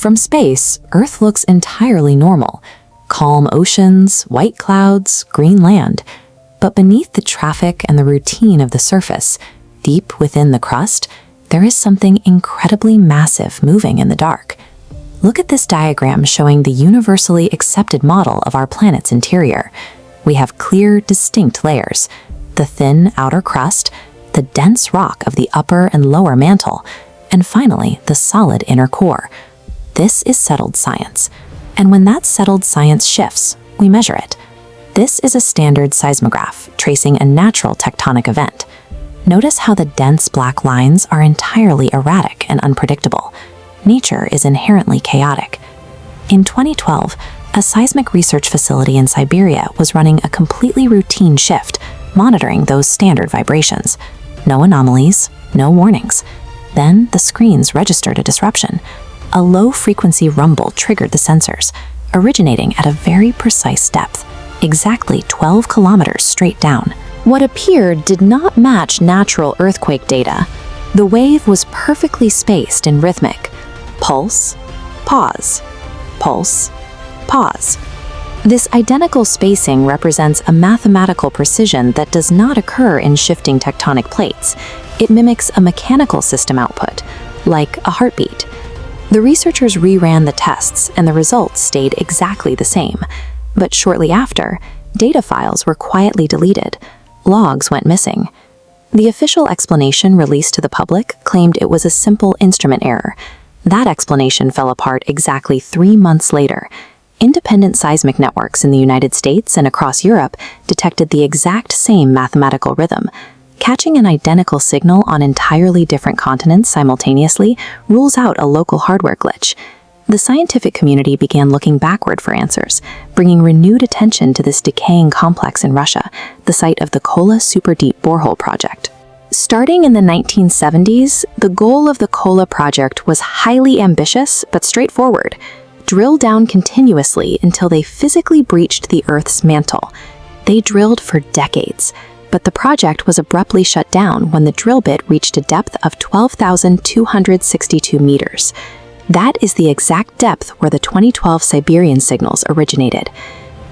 From space, Earth looks entirely normal. Calm oceans, white clouds, green land. But beneath the traffic and the routine of the surface, deep within the crust, there is something incredibly massive moving in the dark. Look at this diagram showing the universally accepted model of our planet's interior. We have clear, distinct layers: the thin outer crust, the dense rock of the upper and lower mantle, and finally, the solid inner core. This is settled science. And when that settled science shifts, we measure it. This is a standard seismograph tracing a natural tectonic event. Notice how the dense black lines are entirely erratic and unpredictable. Nature is inherently chaotic. In 2012, a seismic research facility in Siberia was running a completely routine shift, monitoring those standard vibrations. No anomalies, no warnings. Then the screens registered a disruption. A low-frequency rumble triggered the sensors, originating at a very precise depth, exactly 12 kilometers straight down. What appeared did not match natural earthquake data. The wave was perfectly spaced in rhythmic. Pulse, pause, pulse, pause. This identical spacing represents a mathematical precision that does not occur in shifting tectonic plates. It mimics a mechanical system output, like a heartbeat. The researchers reran the tests, and the results stayed exactly the same. But shortly after, data files were quietly deleted. Logs went missing. The official explanation released to the public claimed it was a simple instrument error. That explanation fell apart exactly 3 months later. Independent seismic networks in the United States and across Europe detected the exact same mathematical rhythm. Catching an identical signal on entirely different continents simultaneously rules out a local hardware glitch. The scientific community began looking backward for answers, bringing renewed attention to this decaying complex in Russia, the site of the Kola Superdeep Borehole Project. Starting in the 1970s, the goal of the Kola project was highly ambitious but straightforward: drill down continuously until they physically breached the Earth's mantle. They drilled for decades, but the project was abruptly shut down when the drill bit reached a depth of 12,262 meters. That is the exact depth where the 2012 Siberian signals originated.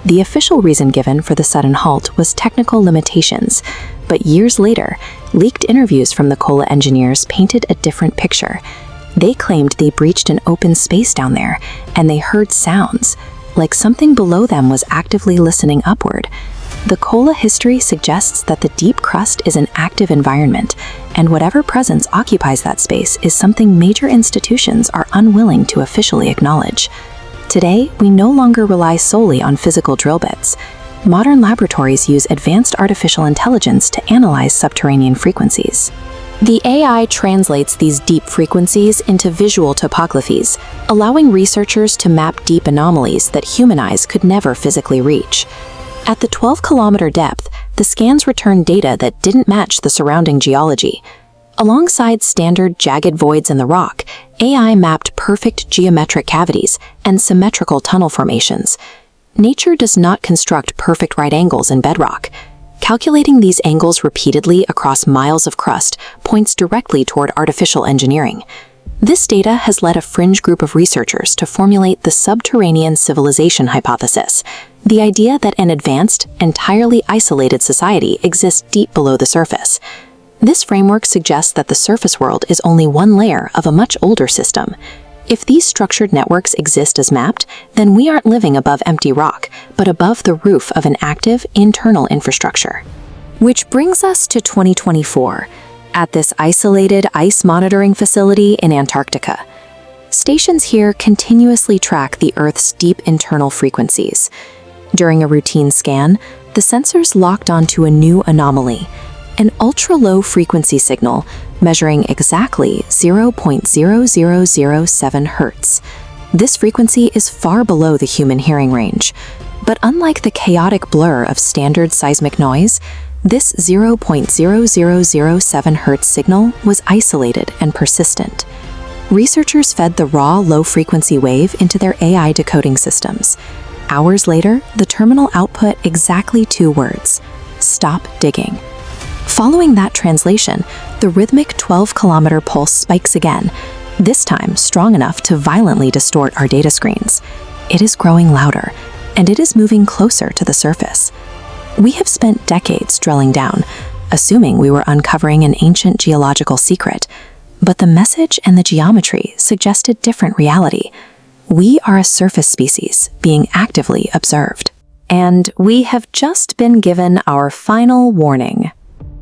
The official reason given for the sudden halt was technical limitations, but years later, leaked interviews from the Kola engineers painted a different picture. They claimed they breached an open space down there, and they heard sounds, like something below them was actively listening upward. The Kola history suggests that the deep crust is an active environment, and whatever presence occupies that space is something major institutions are unwilling to officially acknowledge. Today, we no longer rely solely on physical drill bits. Modern laboratories use advanced artificial intelligence to analyze subterranean frequencies. The AI translates these deep frequencies into visual topographies, allowing researchers to map deep anomalies that human eyes could never physically reach. At the 12-kilometer depth, the scans returned data that didn't match the surrounding geology. Alongside standard jagged voids in the rock, AI mapped perfect geometric cavities and symmetrical tunnel formations. Nature does not construct perfect right angles in bedrock. Calculating these angles repeatedly across miles of crust points directly toward artificial engineering. This data has led a fringe group of researchers to formulate the subterranean civilization hypothesis, the idea that an advanced, entirely isolated society exists deep below the surface. This framework suggests that the surface world is only one layer of a much older system. If these structured networks exist as mapped, then we aren't living above empty rock, but above the roof of an active, internal infrastructure. Which brings us to 2024, at this isolated ice monitoring facility in Antarctica. Stations here continuously track the Earth's deep internal frequencies. During a routine scan, the sensors locked onto a new anomaly, an ultra-low frequency signal measuring exactly 0.0007 Hz. This frequency is far below the human hearing range, but unlike the chaotic blur of standard seismic noise, this 0.0007 Hz signal was isolated and persistent. Researchers fed the raw low-frequency wave into their AI decoding systems. Hours later, the terminal output exactly 2 words: stop digging. Following that translation, the rhythmic 12-kilometer pulse spikes again. this time strong enough to violently distort our data screens. It is growing louder, and it is moving closer to the surface. We have spent decades drilling down, assuming we were uncovering an ancient geological secret, but the message and the geometry suggest a different reality. We are a surface species being actively observed. And we have just been given our final warning.